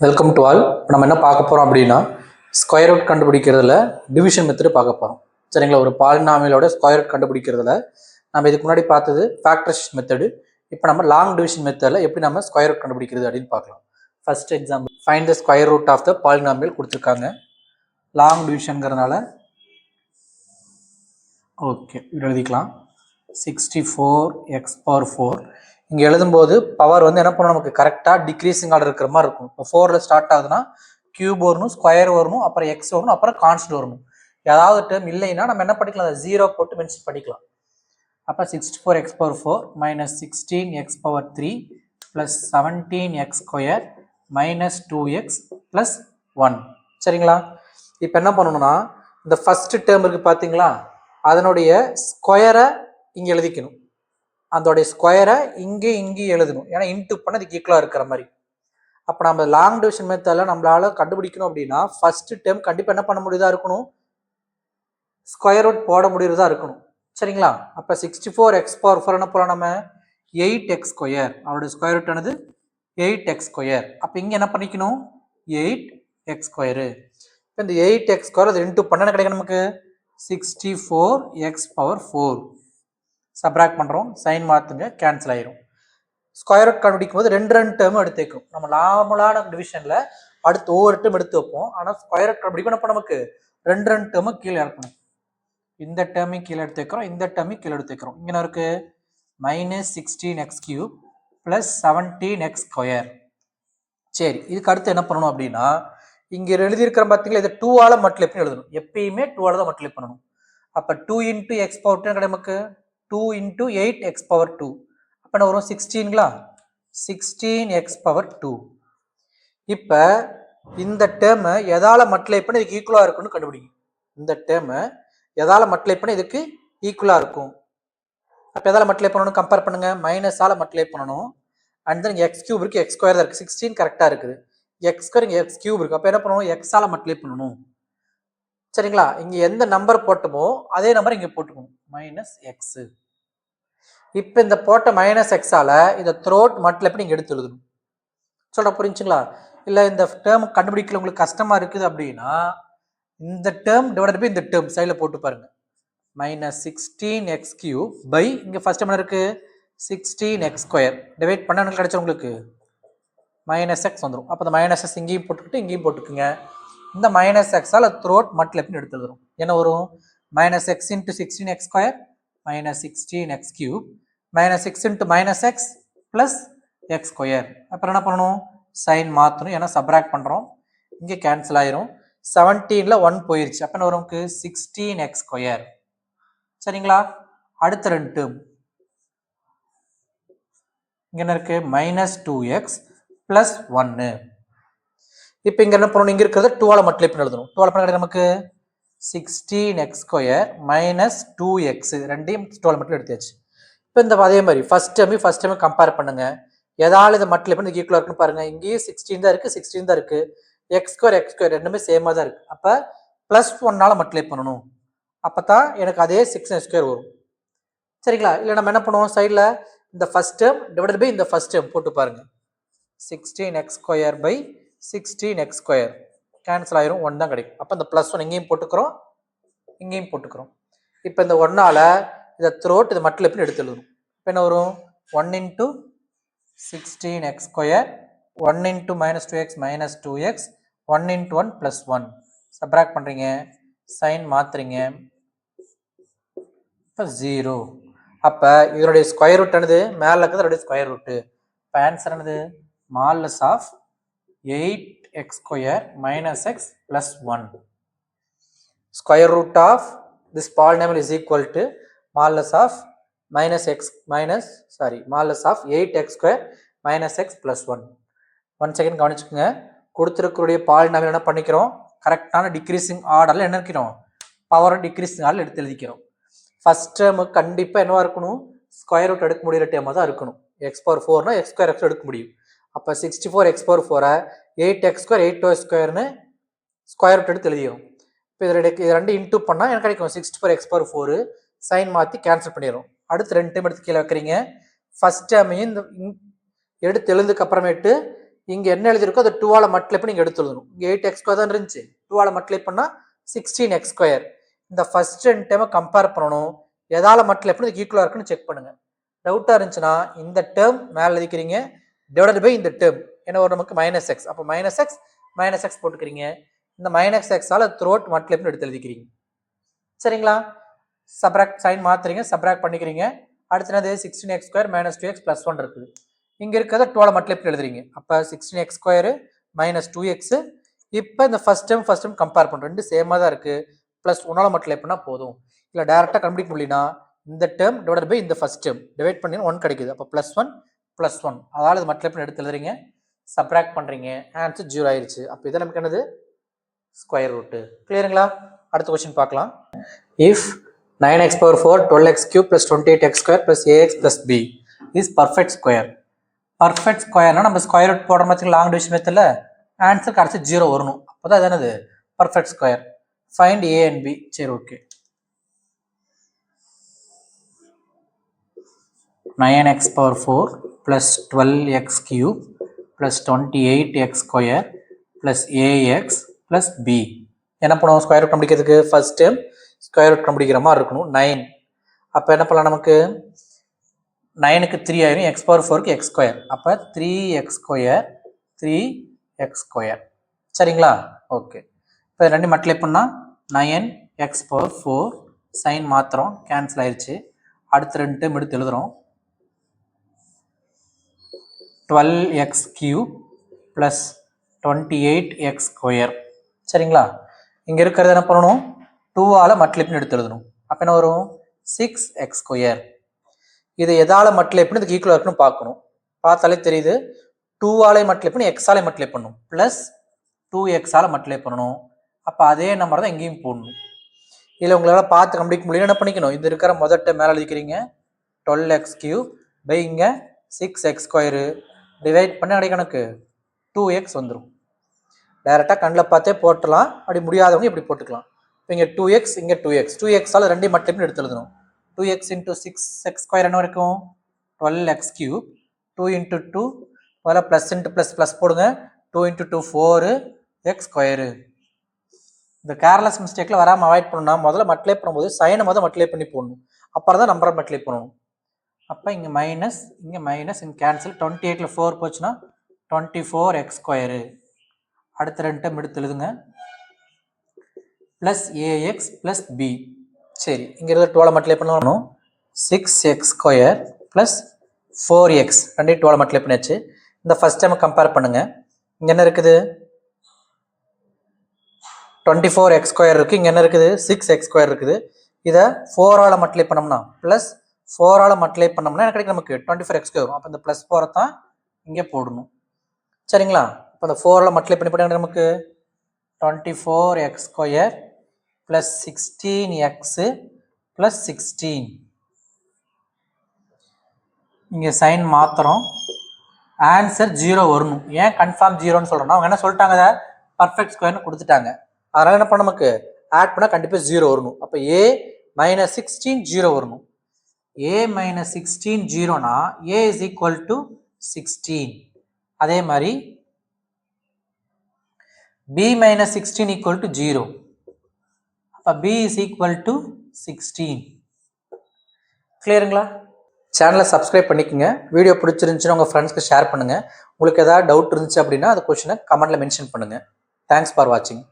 Welcome to all. நம்ம என்ன பார்க்க போகிறோம் அப்படின்னா ஸ்கொயர் ரூட் கண்டுபிடிக்கிறதுல டிவிஷன் மெத்தடு பார்க்க போகிறோம். சரிங்களா? ஒரு பாலினாமியலோட ஸ்கொயர் ரூட் கண்டுபிடிக்கிறதுல நம்ம இதுக்கு முன்னாடி பார்த்தது ஃபேக்டரைசேஷன் மெத்தடு. இப்போ நம்ம லாங் டிவிஷன் மெத்தடில் எப்படி நம்ம ஸ்கொயர் ரூட் கண்டுபிடிக்கிறது அப்படின்னு பார்க்கலாம். First example, find the square root of the polynomial கொடுத்துருக்காங்க. லாங் டிவிஷனுங்கிறதுனால ஓகே இப்படி எழுதிக்கலாம். 64x⁴. இங்கே எழுதும்போது பவர் வந்து என்ன பண்ணணும், நமக்கு கரெக்டாக டிக்ரீசிங் ஆர்டர் இருக்கிற மாதிரி இருக்கும். இப்போ 4ல் ஸ்டார்ட் ஆகுதுன்னா கியூப் வரணும், ஸ்கொயர் வரணும், அப்புறம் எக்ஸ் வரணும், அப்புறம் கான்ஸ்டன்ட் வரணும். ஏதாவது டேர்ம் இல்லைன்னா நம்ம என்ன பண்ணிக்கலாம், அதை 0 போட்டு மென்ஷன் பண்ணிக்கலாம். அப்போ 64x⁴ minus 16x⁴ plus 17x² minus 2x plus 1. சரிங்களா? இப்போ என்ன பண்ணணும்னா இந்த ஃபர்ஸ்ட் டேர்ம் இருக்குது பார்த்தீங்களா, அதனுடைய ஸ்கொயரை இங்கே எழுதிக்கணும். அதோடைய ஸ்கொயரை இங்கே எழுதணும். ஏன்னா இன்ட்டு பண்ண அதுக்கு ஈக்குவலாக இருக்கிற மாதிரி. அப்போ நம்ம லாங் டிவிஷன் மெத்தடில் நம்மளால கண்டுபிடிக்கணும் அப்படின்னா ஃபர்ஸ்ட் டேர்ம் கண்டிப்பாக என்ன பண்ண முடியுதா இருக்கணும், ஸ்கொயர் ரூட் போட முடியுறதா இருக்கணும். சரிங்களா? அப்போ 64x⁴ என்ன போகிறோம் நம்ம 8x². அவருடைய ஸ்கொயர் ரூட் ஆனது 8x². அப்போ இங்கே என்ன பண்ணிக்கணும் 8x². இப்போ இந்த 8x² அது இன்ட்டு பண்ண கிடைக்கும் நமக்கு 64x⁴. சப்ராக்ட் பண்ணுறோம், சைன் மாற்றுங்க, கேன்சல் ஆயிரும். ஸ்கொயர் ரூட் கண்டுபிடிக்கும் போது ரெண்டு டேர்மும் எடுத்து வைக்கும். நம்ம நார்மலான டிவிஷனில் அடுத்து ஒவ்வொரு டேர்ம் எடுத்து வைப்போம். ஆனால் ஸ்கொயர் ரூட் கண்டுபிடிக்கும் அப்போ நமக்கு ரெண்டு டேர்மும் கீழே இறக்கணும். இந்த டேர்மையும் கீழே எடுத்து வைக்கிறோம், இந்த டேர்மையும் கீழே எடுத்து வைக்கிறோம். இங்கே இருக்கு மைனஸ் 16x³ ப்ளஸ் 17x². சரி, இதுக்கு அடுத்து என்ன பண்ணணும் அப்படின்னா இங்கே எழுதியிருக்கிற பார்த்தீங்களா, இதை 2ஆல் மல்டிப்ளை எழுதணும். எப்பயுமே 2ஆல் தான் மல்டிப்ளை பண்ணணும். அப்போ 2 × x⁴ நமக்கு 2 × 8x⁴. அப்போ என்ன வரும் 16ங்களா, 16x⁴. இப்போ இந்த டேர்மை எதால் மல்டிப்ளை பண்ணி இதுக்கு ஈக்குவலாக இருக்குன்னு கண்டுபிடிக்கும். இந்த டேர்மை எதால் மல்டிப்ளை பண்ணி இதுக்கு ஈக்குவலாக இருக்கும். அப்போ எதால் மல்டிப்ளை பண்ணணும், கம்பேர் பண்ணுங்க. மைனஸால் மல்டிப்ளை பண்ணணும். அண்ட் தென் x³ இருக்கு, x² தான் இருக்குது. 16 கரெக்டாக இருக்குது. x² இங்கே x³ இருக்குது. அப்போ என்ன பண்ணணும், எக்ஸால் மல்டிப்ளை பண்ணணும். சரிங்களா? இங்கே எந்த நம்பர் போட்டோமோ அதே நம்பர் இங்கே போட்டுக்கணும், -x. இப்போ இந்த போட்ட -xஆல இதை த்ரோட் மல்டிப்ளை பண்ணி இங்கே எடுத்து எழுதணும். சொல்ற புரிஞ்சுங்களா? இல்லை இந்த டேர்ம் கண்டுபிடிக்கல உங்களுக்கு கஷ்டமாக இருக்குது அப்படின்னா இந்த டேர்ம் டிவைடட் பை இந்த டேர்ம் சைடில் போட்டு பாருங்க. -16x³ பை இங்கே ஃபர்ஸ்ட் என்ன இருக்குது 16x² டிவைட் பண்ண எனக்கு கிடைச்சா உங்களுக்கு -x வந்துடும். அப்போ இந்த -x இங்கேயும் போட்டுக்கிட்டு இங்கேயும் போட்டுக்குங்க. இந்த -xஆல் த்ரோட் மல்டிப்ளை பண்ணி எடுத்து எழுதுறோம். என்ன வரும் -x × 16x² minus 16x³ minus 6 × -x plus x². அப்புறம் என்ன பண்ணணும், சைன் மாற்றணும். ஏன்னா சப்ராக்ட் பண்ணுறோம், இங்கே கேன்சல் ஆயிரும். 17ல் 1 போயிருச்சு. அப்போ என்ன வரும் 16x². சரிங்களா? அடுத்த ரெண்டு டேர்ம் இங்கே என்ன இருக்கு -2x ப்ளஸ் 1. இப்போ இங்கே என்ன பண்ணணும், இங்கே இருக்கிறத 2ஆல் மல்டிப்ளை பண்ணி எழுதணும். 2ஆல் பண்ண நமக்கு 16x² மைனஸ் 2x ரெண்டையும் 2ஆல் மல்டிப்ளை எடுத்தாச்சு. இப்போ இந்த அதே மாதிரி ஃபர்ஸ்ட் டைம் கம்பேர் பண்ணுங்க. எதாவது இதை மல்டிப்ளை பண்ணி ஈக்குவலாக இருக்குன்னு பாருங்க. இங்கேயும் 16 தான் இருக்குது, 16 தான் இருக்குது. x² ரெண்டுமே சேமாக தான் இருக்குது. அப்போ +1ஆல் மல்டிப்ளை பண்ணணும். அப்போ தான் எனக்கு அதே 6x² வரும். சரிங்களா? இல்லை நம்ம என்ன பண்ணுவோம், சைடில் இந்த ஃபர்ஸ்ட் டேர்ம் டிவைடட் பை இந்த ஃபர்ஸ்ட் டேர்ம் போட்டு பாருங்க. 16x² பை 16x² கேன்சல் ஆயிரும், 1 தான் கிடைக்கும். அப்போ இந்த +1 இங்கேயும் போட்டுக்கிறோம், இங்கேயும் போட்டுக்கிறோம். இப்போ இந்த 1ஆல் இதை த்ரோட் இதை மல்டிப்ளை பண்ணி எடுத்து எழுதணும். இப்போ என்ன வரும் 1 × 16x², 1 × -2x minus 2x, 1 × 1 + 1. Subtract பண்ணுறீங்க, சைன் மாற்றுறீங்க, இப்போ 0. அப்போ இதனுடைய ஸ்கொயர் ரூட் என்னது, மேலே இருக்கிறது அதோடைய ஸ்கொயர் ரூட்டு. இப்போ ஆன்சர் என்னது மாலஸ் of 8x² minus x plus 1. Square root of this polynomial is equal to modulus of minus 8x² minus x plus 1. 1 second கவனிச்சுக்கோங்க. கொடுத்துருக்கக்கூடிய பாலினாமியல் என்ன பண்ணிக்கிறோம், கரெக்டான டிக்ரீசிங் ஆர்டரில் என்ன இருக்கிறோம், பவர் டிக்ரீசிங் ஆர்டரில் எடுத்து எழுதிக்கிறோம். ஃபர்ஸ்ட் டேர்முக்கு கண்டிப்பாக என்னவா இருக்கணும், ஸ்கொயர் ரூட் எடுக்க முடிகிற டேர்மாக தான் இருக்கணும். x⁴ x² எடுக்க முடியும். அப்போ 64x⁴ 8x², 8y²ன்னு ஸ்கொயர் ரூட் எடுத்து எழுதிடும். இப்போ இது ரெண்டு இன்டூ பண்ணால் எனக்கு கிடைக்கும் 64x⁴. சைன் மாற்றி கேன்சல் பண்ணிடும். அடுத்து ரெண்டு டைம் எடுத்து கீழே வைக்கிறீங்க. ஃபர்ஸ்ட் டைமையும் இந்த எடுத்து எழுதுக்கு அப்புறமேட்டு இங்கே என்ன எழுதியிருக்கோ அதை 2ஆல் மல்டிப்ளை பண்ணி இங்கே எடுத்து எழுதணும். இங்கே 8x² தான் இருந்துச்சு, 2ஆல் மல்டிப்ளை பண்ணால் 16x². இந்த ஃபர்ஸ்ட் 2 டேர்மை கம்பேர் பண்ணணும், எதால் மல்டிப்ளை பண்ணி ஈக்குவலாக இருக்குன்னு செக் பண்ணுங்கள். டவுட்டாக இருந்துச்சுன்னா இந்த டேர்ம் மேலே எழுதிக்கிறீங்க, டிவைடட் பை இந்த டேர்ம் என்ன வரும் நமக்கு -x. அப்போ -x போட்டுக்கிறீங்க. இந்த -x-ஆல் த்ரோட் மல்டிப்ளை பண்ணி எடுத்து எழுதிக்கிறீங்க. சரிங்களா? சப்ராக்ட் சைன் மாற்றுறீங்க, சப்ராக்ட் பண்ணிக்கிறீங்க. அடுத்து என்னது 16x² - 2x + 1 இருக்குது. இங்கே இருக்கிறத 2ஆல் மல்டிப்ளை பண்ணி எழுதுறீங்க. அப்போ 16x² - 2x. இப்போ இந்த ஃபர்ஸ்ட் டைம் கம்பேர் பண்ணுறோம், ரெண்டு சேமாக தான் இருக்குது. ப்ளஸ் 1ஆல் மல்டிப்ளை பண்ணால் போதும். இல்லை டேரெக்டாக கண்டுபிடிக்க முடியலனா இந்த டேர்ம் டிவைடட் பை இந்த ஃபர்ஸ்ட் டேர்ம் டிவைட் பண்ணி 1 கிடைக்குது. அப்போ +1 + 1, அதாவது இது மல்டிப்ளை பண்ணி எடுத்து எழுதுறீங்க, சப்ராக்ட் பண்ணுறீங்க, ஆன்சர் 0 ஆயிடுச்சு. அப்போ இதை நமக்கு என்னது ஸ்கொயர் ரூட்டு. கிளியருங்களா? அடுத்த கொஸ்டின் பார்க்கலாம். If 9x⁴ 12x³ + 28x² + ax + b is perfect square. Perfect ஸ்கொயர்னா நம்ம ஸ்கொயர் ரூட் போடுற மாதிரி லாங் டிவிஷன் மெத்தடில் ஆன்சர் கடைசி 0 வரணும். அப்போ தான் அது என்னது perfect square. Find a and b. சரி, okay. 9x⁴ + 12x³ + 28x² + ax + b. என்ன பண்ணுவோம் ஸ்கொயர் ரூட் கண்டுபிடிக்கிறதுக்கு? ஃபர்ஸ்ட் டைம் ஸ்கொயர் ரூட் கண்டுபிடிக்கிற மாதிரி இருக்கணும். 9. அப்போ என்ன பண்ணலாம், நமக்கு 9க்கு 3 ஆயிரும், x⁴க்கு x². அப்போ 3x², 3x². சரிங்களா? ஓகே. இப்போ ரெண்டு மல்டிப்ளை பண்ணால் 9x⁴ சைன் மாத்திரம் கேன்சல் ஆயிடுச்சு. அடுத்த 2 டைம் எடுத்து எழுதுறோம். 12x³ + 28x². சரிங்களா? இங்கே இருக்கிறது என்ன பண்ணணும், 2ஆல் மல்டிப்ளை பண்ணி எடுத்து எழுதணும். அப்போ என்ன வரும் 6x². இது எதால் மல்டிப்ளை பண்ணி இதுக்கு ஈக்குவலாக இருக்குன்னு பார்க்கணும். பார்த்தாலே தெரியுது, 2ஆலே மல்டிப்ளை பண்ணி எக்ஸாலே மல்டிப்ளை பண்ணணும், ப்ளஸ் 2x-ஆல் மல்டிப்ளை பண்ணணும். அப்போ அதே நம்பர் தான் எங்கேயும் போடணும். இதில் உங்களால் பார்த்து கம்ப்ளீட் முடியும். என்ன பண்ணிக்கணும், இது இருக்கிற முதல்ட்ட மேலே எழுதிக்கிறீங்க 12x³ பை இங்கே 6x² டிவைட் பண்ணி அடைக்கணக்கு 2x வந்துடும். டைரெக்டாக கண்ணில் பார்த்தே போட்டலாம், அப்படி முடியாதவங்க இப்படி போட்டுக்கலாம். இப்போ இங்கே 2x, இங்கே 2x-ஆல் ரெண்டையும் மல்டிப்ளை பண்ணி எடுத்து எழுதணும். 2x × 6x² என்ன வரைக்கும் 12x³. 2 × 2 முதல்ல ப்ளஸ் இன்ட்டு ப்ளஸ் போடுங்க. 2 × 2 4x². இந்த கேர்லெஸ் மிஸ்டேக்கில் வராமல் அவாய்ட் பண்ணணும்னா முதல்ல மல்டிப்ளை பண்ணும்போது சைனை மல்டிப்ளை பண்ணி போடணும், அப்புறம் தான் நம்பரை மல்டிப்ளை பண்ணணும். அப்போ இங்கே மைனஸ், இங்கே கேன்சல். 28ல் 4 போச்சுன்னா 24x². அடுத்த 2 டைம் எடுத்து எழுதுங்க, ப்ளஸ் ax + b. சரி, இங்கே இருக்கிற 12 மல்டிப்ளை பண்ணணும். 6x² + 4x ரெண்டையும் 12 மல்டிப்ளை பண்ணியாச்சு. இந்த ஃபர்ஸ்ட் டைம் கம்பேர் பண்ணுங்க. இங்கே என்ன இருக்குது 24x² இருக்குது, இங்கே என்ன இருக்குது 6x² இருக்குது. இதை 4ஆல் மல்டிப்ளை பண்ணோம்னா ப்ளஸ் 4ஆல் மல்டிப்ளை பண்ணோம்னா என்ன கிடைக்கும், நமக்கு 24x² வரும். அப்போ இந்த ப்ளஸ் 4 தான் இங்கே போடணும். சரிங்களா? இப்போ இந்த 4ஆல் மல்டிப்ளை பண்ணி போட்டால் நமக்கு 24x² + 16x + 16. இங்கே சைன் மாத்திரம், ஆன்சர் 0 வரணும். ஏன் கன்ஃபார்ம் 0ன்னு சொல்கிறோன்னா, அவங்க என்ன சொல்லிட்டாங்க, பர்ஃபெக்ட் ஸ்கொயர்னு கொடுத்துட்டாங்க. அதனால் என்ன பண்ண, நமக்கு ஆட் பண்ணால் கண்டிப்பாக 0 வரணும். அப்போ a - 16 0 வரணும். a - 16 0னா a = 16. அதே மாதிரி b - 16 = 0. அப்போ b = 16. கிளியருங்களா? சேனலை சப்ஸ்கிரைப் பண்ணிக்கோங்க. வீடியோ பிடிச்சிருந்துச்சுன்னா உங்கள் ஃப்ரெண்ட்ஸ்க்கு ஷேர் பண்ணுங்கள். உங்களுக்கு ஏதாவது டவுட் இருந்துச்சு அப்படின்னா அது கொஸ்டினை கமெண்ட்டில் மென்ஷன் பண்ணுங்கள். தேங்க்ஸ் ஃபார் வாட்சிங்.